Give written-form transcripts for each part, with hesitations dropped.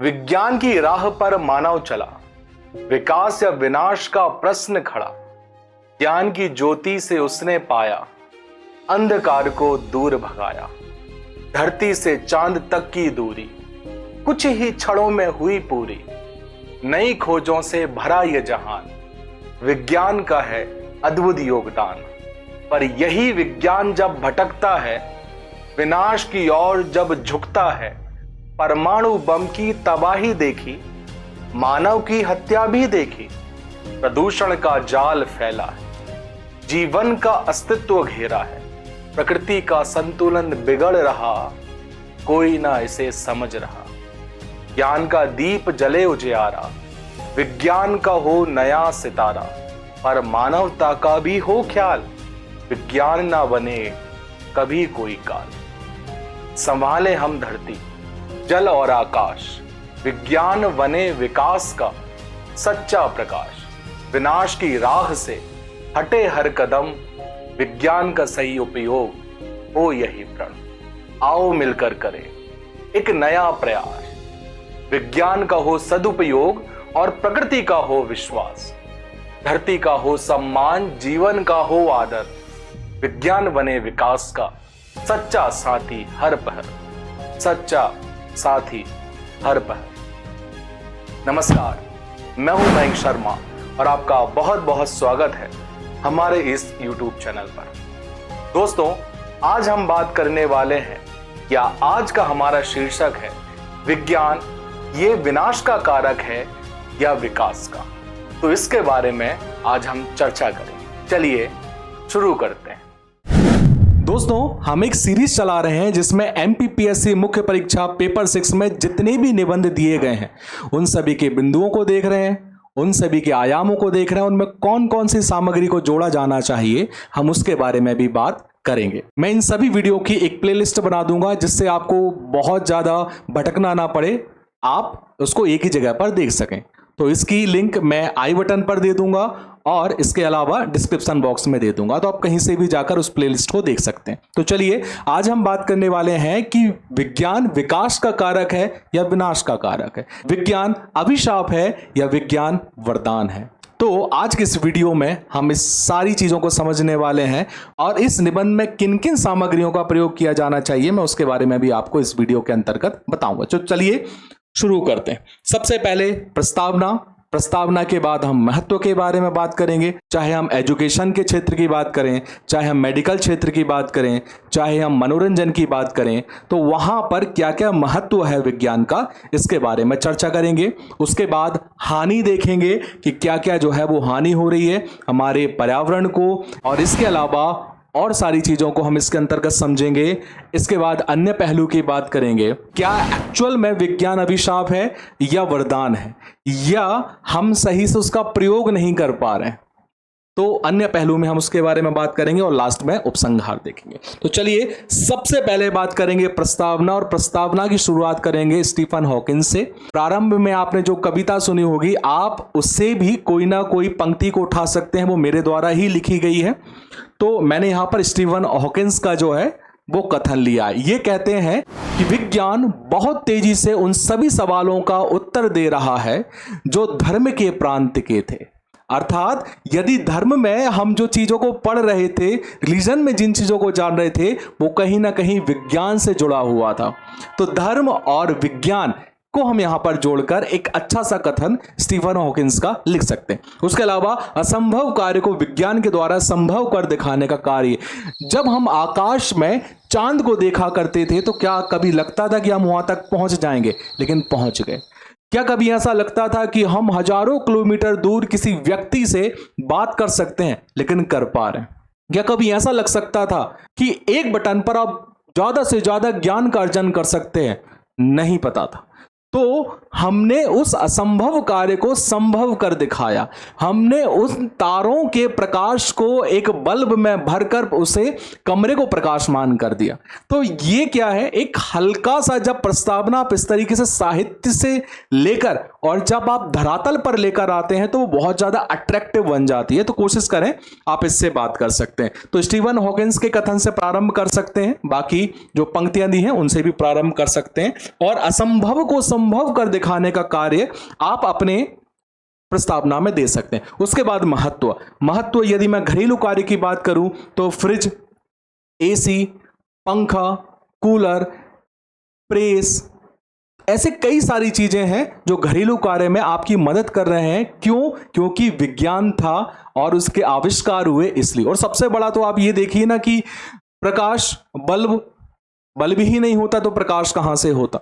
विज्ञान की राह पर मानव चला, विकास या विनाश का प्रश्न खड़ा। ज्ञान की ज्योति से उसने पाया, अंधकार को दूर भगाया। धरती से चांद तक की दूरी कुछ ही क्षणों में हुई पूरी। नई खोजों से भरा ये जहान, विज्ञान का है अद्भुत योगदान। पर यही विज्ञान जब भटकता है, विनाश की ओर जब झुकता है, परमाणु बम की तबाही देखी, मानव की हत्या भी देखी। प्रदूषण का जाल फैला है, जीवन का अस्तित्व घेरा है। प्रकृति का संतुलन बिगड़ रहा, कोई ना इसे समझ रहा। ज्ञान का दीप जले उजियारा, विज्ञान का हो नया सितारा। पर मानवता का भी हो ख्याल, विज्ञान ना बने कभी कोई काल। संभाले हम धरती, जल और आकाश, विज्ञान बने विकास का सच्चा प्रकाश। विनाश की राह से हटे हर कदम, विज्ञान का सही उपयोग हो यही प्रण। आओ मिलकर करें एक नया प्रयास, विज्ञान का हो सदुपयोग और प्रकृति का हो विश्वास। धरती का हो सम्मान, जीवन का हो आदर। विज्ञान बने विकास का सच्चा साथी हर पहर, सच्चा साथी हर पहर। नमस्कार, मैं हूं मयंक शर्मा और आपका बहुत बहुत स्वागत है हमारे इस YouTube चैनल पर। दोस्तों, आज हम बात करने वाले हैं, या आज का हमारा शीर्षक है, विज्ञान ये विनाश का कारक है या विकास का। तो इसके बारे में आज हम चर्चा करेंगे। चलिए शुरू करते हैं। दोस्तों, हम एक सीरीज चला रहे हैं जिसमें एमपीपीएससी मुख्य परीक्षा पेपर 6 में जितने भी निबंध दिए गए हैं उन सभी के बिंदुओं को देख रहे हैं, उन सभी के आयामों को देख रहे हैं, उनमें कौन कौन सी सामग्री को जोड़ा जाना चाहिए, हम उसके बारे में भी बात करेंगे। मैं इन सभी वीडियो की एक प्लेलिस्ट बना दूंगा जिससे आपको बहुत ज्यादा भटकना ना पड़े, आप उसको एक ही जगह पर देख सकें। तो इसकी लिंक मैं आई बटन पर दे दूंगा और इसके अलावा डिस्क्रिप्शन बॉक्स में दे दूंगा, तो आप कहीं से भी जाकर उस प्लेलिस्ट को देख सकते हैं। तो चलिए, आज हम बात करने वाले हैं कि विज्ञान विकास का कारक है या विनाश का कारक है, विज्ञान अभिशाप है या विज्ञान वरदान है। तो आज के इस वीडियो में हम इस सारी चीजों को समझने वाले हैं और इस निबंध में किन किन सामग्रियों का प्रयोग किया जाना चाहिए, मैं उसके बारे में भी आपको इस वीडियो के अंतर्गत बताऊंगा। तो चलिए शुरू करते हैं। सबसे पहले प्रस्तावना के बाद हम महत्व के बारे में बात करेंगे। चाहे हम एजुकेशन के क्षेत्र की बात करें, चाहे हम मेडिकल क्षेत्र की बात करें, चाहे हम मनोरंजन की बात करें, तो वहां पर क्या क्या महत्व है विज्ञान का, इसके बारे में चर्चा करेंगे। उसके बाद हानि देखेंगे कि क्या क्या जो है वो हानि हो रही है हमारे पर्यावरण को, और इसके अलावा और सारी चीजों को हम इसके अंतर्गत समझेंगे। इसके बाद अन्य पहलू की बात करेंगे, क्या एक्चुअल में विज्ञान अभिशाप है या वरदान है, या हम सही से उसका प्रयोग नहीं कर पा रहे हैं, तो अन्य पहलू में हम उसके बारे में बात करेंगे और लास्ट में उपसंहार देखेंगे। तो चलिए सबसे पहले बात करेंगे प्रस्तावना, और प्रस्तावना की शुरुआत करेंगे स्टीफन हॉकिंस से। प्रारंभ में आपने जो कविता सुनी होगी, आप उससे भी कोई ना कोई पंक्ति को उठा सकते हैं, वो मेरे द्वारा ही लिखी गई है। तो मैंने यहां पर स्टीफन हॉकिंस का जो है वो कथन लिया। ये कहते हैं कि विज्ञान बहुत तेजी से उन सभी सवालों का उत्तर दे रहा है जो धर्म के प्रांत के थे। अर्थात यदि धर्म में हम जो चीजों को पढ़ रहे थे, रिलीजन में जिन चीजों को जान रहे थे, वो कहीं ना कहीं विज्ञान से जुड़ा हुआ था, तो धर्म और विज्ञान को हम यहां पर जोड़कर एक अच्छा सा कथन स्टीफन हॉकिंस का लिख सकते हैं। उसके अलावा असंभव कार्य को विज्ञान के द्वारा संभव कर दिखाने का कार्य। जब हम आकाश में चांद को देखा करते थे तो क्या कभी लगता था कि हम वहां तक पहुंच जाएंगे, लेकिन पहुंच गए। क्या कभी ऐसा लगता था कि हम हजारों किलोमीटर दूर किसी व्यक्ति से बात कर सकते हैं, लेकिन कर पा रहे हैं? क्या कभी ऐसा लग सकता था कि एक बटन पर आप ज्यादा से ज्यादा ज्ञान का अर्जन कर सकते हैं? नहीं पता था। तो हमने उस असंभव कार्य को संभव कर दिखाया। हमने उस तारों के प्रकाश को एक बल्ब में भरकर उसे कमरे को प्रकाशमान कर दिया। तो ये क्या है, एक हल्का सा जब प्रस्तावना आप इस तरीके से साहित्य से लेकर और जब आप धरातल पर लेकर आते हैं तो वो बहुत ज्यादा अट्रैक्टिव बन जाती है। तो कोशिश करें आप इससे बात कर सकते हैं। तो स्टीफन हॉकिंस के कथन से प्रारंभ कर सकते हैं, बाकी जो पंक्तियां दी हैं उनसे भी प्रारंभ कर सकते हैं, और असंभव को संभव कर दिखाने का कार्य आप अपने प्रस्तावना में दे सकते हैं। उसके बाद महत्व यदि मैं घरेलू कार्य की बात करूं तो फ्रिज, एसी, पंखा, कूलर, प्रेस, ऐसे कई सारी चीजें हैं जो घरेलू कार्य में आपकी मदद कर रहे हैं। क्यों? क्योंकि विज्ञान था और उसके आविष्कार हुए इसलिए। और सबसे बड़ा तो आप ये देखिए ना कि प्रकाश, बल्ब ही नहीं होता तो प्रकाश कहां से होता।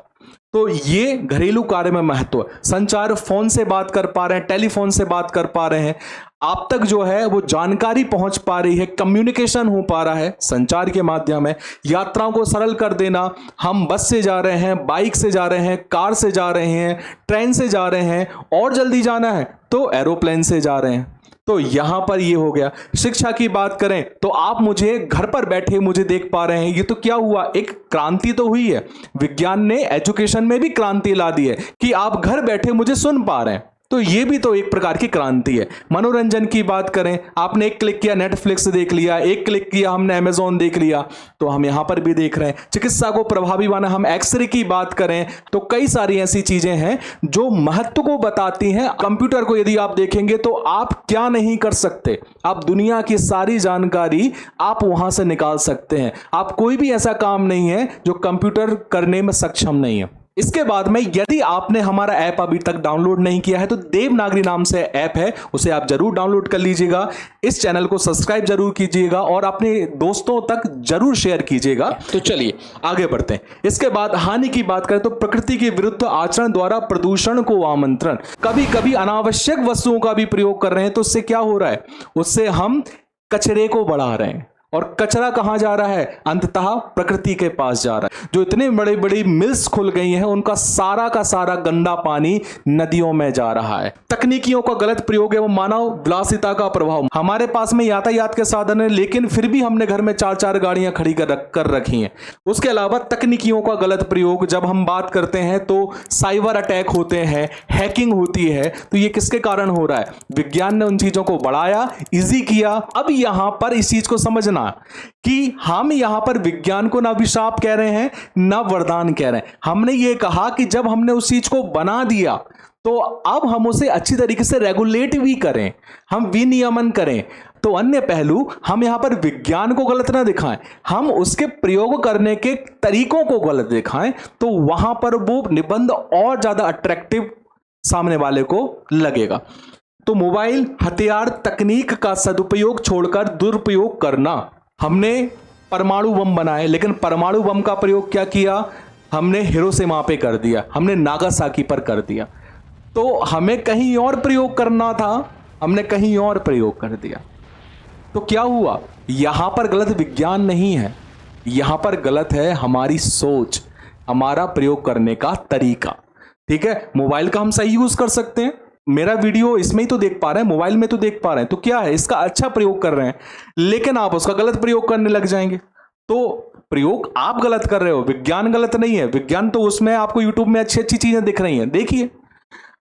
तो ये घरेलू कार्य में महत्व है। संचार, फोन से बात कर पा रहे हैं, टेलीफोन से बात कर पा रहे हैं, आप तक जो है वो जानकारी पहुंच पा रही है, कम्युनिकेशन हो पा रहा है संचार के माध्यम है। यात्राओं को सरल कर देना, हम बस से जा रहे हैं, बाइक से जा रहे हैं, कार से जा रहे हैं, ट्रेन से जा रहे हैं, और जल्दी जाना है तो एरोप्लेन से जा रहे हैं। तो यहां पर ये हो गया। शिक्षा की बात करें तो आप मुझे घर पर बैठे मुझे देख पा रहे हैं, ये तो क्या हुआ, एक क्रांति तो हुई है। विज्ञान ने एजुकेशन में भी क्रांति ला दी है कि आप घर बैठे मुझे सुन पा रहे हैं, तो ये भी तो एक प्रकार की क्रांति है। मनोरंजन की बात करें, आपने एक क्लिक किया नेटफ्लिक्स देख लिया, एक क्लिक किया हमने अमेजॉन देख लिया, तो हम यहां पर भी देख रहे हैं। चिकित्सा को प्रभावी बनाना, हम एक्सरे की बात करें तो कई सारी ऐसी चीजें हैं जो महत्व को बताती हैं। कंप्यूटर को यदि आप देखेंगे तो आप क्या नहीं कर सकते, आप दुनिया की सारी जानकारी आप वहां से निकाल सकते हैं। आप कोई भी ऐसा काम नहीं है जो कंप्यूटर करने में सक्षम नहीं है। इसके बाद में यदि आपने हमारा ऐप अभी तक डाउनलोड नहीं किया है तो देवनागरी नाम से ऐप है, उसे आप जरूर डाउनलोड कर लीजिएगा। इस चैनल को सब्सक्राइब जरूर कीजिएगा और अपने दोस्तों तक जरूर शेयर कीजिएगा। तो चलिए आगे बढ़ते हैं। इसके बाद हानि की बात करें तो प्रकृति के विरुद्ध आचरण द्वारा प्रदूषण को आमंत्रण। कभी कभी अनावश्यक वस्तुओं का भी प्रयोग कर रहे हैं तो उससे क्या हो रहा है, उससे हम कचरे को बढ़ा रहे हैं। और कचरा कहां जा रहा है, अंततः प्रकृति के पास जा रहा है। जो इतने बड़े बड़ी मिल्स खुल गई हैं उनका सारा का सारा गंदा पानी नदियों में जा रहा है। तकनीकियों का गलत प्रयोग है वो मानव विलासिता का प्रभाव। हमारे पास में यातायात के साधन है लेकिन फिर भी हमने घर में 4-4 गाड़ियां खड़ी कर रखी हैं। उसके अलावा तकनीकियों का गलत प्रयोग, जब हम बात करते हैं तो साइबर अटैक होते हैं, हैकिंग होती है, तो ये किसके कारण हो रहा है? विज्ञान ने उन चीजों को बढ़ाया, इजी किया। अब यहां पर इस चीज को समझना कि हम यहां पर विज्ञान को ना अभिशाप कह रहे हैं ना वरदान कह रहे हैं। हमने ये कहा कि जब हमने उस चीज को बना दिया तो अब हम उसे अच्छी तरीके से रेगुलेट भी करें, हम विनियमन करें। तो अन्य पहलू, हम यहां पर विज्ञान को गलत ना दिखाएं, हम उसके प्रयोग करने के तरीकों को गलत दिखाएं, तो वहां पर वो निबंध और ज्यादा अट्रैक्टिव सामने वाले को लगेगा। तो मोबाइल हथियार तकनीक का सदुपयोग छोड़कर दुरुपयोग करना। हमने परमाणु बम बनाए लेकिन परमाणु बम का प्रयोग क्या किया, हमने हिरोशिमा पे कर दिया, हमने नागासाकी पर कर दिया। तो हमें कहीं और प्रयोग करना था, हमने कहीं और प्रयोग कर दिया। तो क्या हुआ, यहां पर गलत विज्ञान नहीं है, यहां पर गलत है हमारी सोच, हमारा प्रयोग करने का तरीका। ठीक है, मोबाइल का हम सही यूज कर सकते हैं, मेरा वीडियो इसमें ही तो देख पा रहे हैं, मोबाइल में तो देख पा रहे हैं, तो क्या है, इसका अच्छा प्रयोग कर रहे हैं, लेकिन आप उसका गलत प्रयोग करने लग जाएंगे। तो प्रयोग आप गलत कर रहे हो, विज्ञान गलत नहीं है। विज्ञान तो उसमें आपको यूट्यूब में अच्छी अच्छी चीजें दिख रही हैं, देखिए।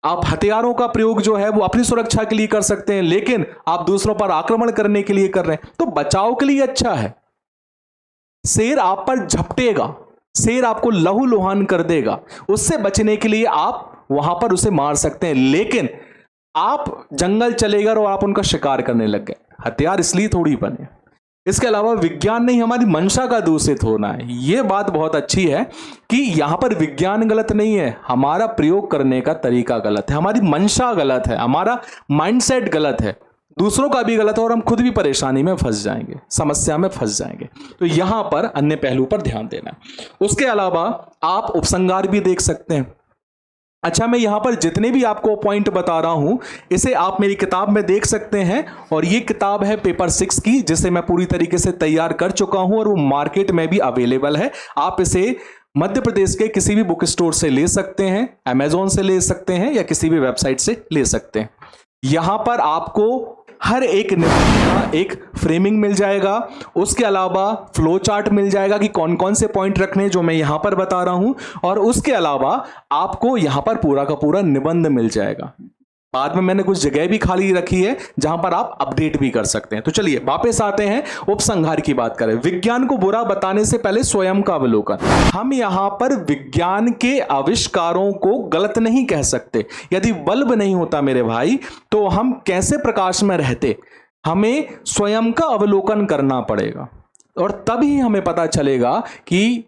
आप हथियारों का प्रयोग जो है वो अपनी सुरक्षा के लिए कर सकते हैं, लेकिन आप दूसरों पर आक्रमण करने के लिए कर रहे हैं, तो बचाव के लिए अच्छा है। शेर आप पर झपटेगा, शेर आपको लहूलुहान कर देगा, उससे बचने के लिए आप वहां पर उसे मार सकते हैं, लेकिन आप जंगल चले गए और आप उनका शिकार करने लग गए। हथियार इसलिए थोड़ी बने। इसके अलावा विज्ञान नहीं, हमारी मंशा का दूषित होना है। यह बात बहुत अच्छी है कि यहां पर विज्ञान गलत नहीं है, हमारा प्रयोग करने का तरीका गलत है, हमारी मंशा गलत है, हमारा माइंडसेट गलत है, दूसरों का भी गलत है और हम खुद भी परेशानी में फंस जाएंगे, समस्या में फंस जाएंगे। तो यहां पर अन्य पहलू पर ध्यान देना। उसके अलावा आप उपसंहार भी देख सकते हैं। अच्छा, मैं यहां पर जितने भी आपको पॉइंट बता रहा हूं इसे आप मेरी किताब में देख सकते हैं, और ये किताब है पेपर 6 की, जिसे मैं पूरी तरीके से तैयार कर चुका हूं और वो मार्केट में भी अवेलेबल है। आप इसे मध्य प्रदेश के किसी भी बुक स्टोर से ले सकते हैं, अमेजोन से ले सकते हैं या किसी भी वेबसाइट से ले सकते हैं। यहां पर आपको हर एक निबंध का एक फ्रेमिंग मिल जाएगा, उसके अलावा फ्लो चार्ट मिल जाएगा कि कौन कौन से पॉइंट रखने, जो मैं यहां पर बता रहा हूं, और उसके अलावा आपको यहां पर पूरा का पूरा निबंध मिल जाएगा। बाद में मैंने कुछ जगह भी खाली रखी है जहां पर आप अपडेट भी कर सकते हैं। तो चलिए वापस आते हैं, उपसंहार की बात करें। विज्ञान को बुरा बताने से पहले स्वयं का अवलोकन। हम यहां पर विज्ञान के आविष्कारों को गलत नहीं कह सकते। यदि बल्ब नहीं होता मेरे भाई तो हम कैसे प्रकाश में रहते? हमें स्वयं का अवलोकन करना पड़ेगा और तभी हमें पता चलेगा कि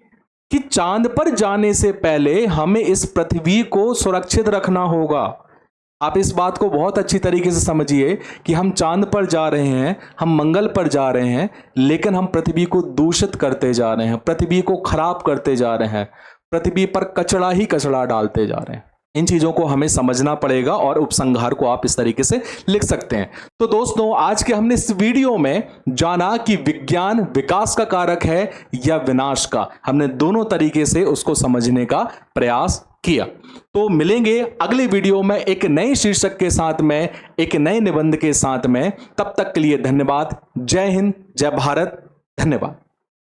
चांद पर जाने से पहले हमें इस पृथ्वी को सुरक्षित रखना होगा। आप इस बात को बहुत अच्छी तरीके से समझिए कि हम चांद पर जा रहे हैं, हम मंगल पर जा रहे हैं, लेकिन हम पृथ्वी को दूषित करते जा रहे हैं, पृथ्वी को खराब करते जा रहे हैं, पृथ्वी पर कचरा ही कचरा डालते जा रहे हैं। इन चीजों को हमें समझना पड़ेगा और उपसंहार को आप इस तरीके से लिख सकते हैं। तो दोस्तों, आज के हमने इस वीडियो में जाना कि विज्ञान विकास का कारक है या विनाश का। हमने दोनों तरीके से उसको समझने का प्रयास किया। तो मिलेंगे अगले वीडियो में एक नए शीर्षक के साथ में, एक नए निबंध के साथ में। तब तक के लिए धन्यवाद। जय हिंद, जय भारत, धन्यवाद।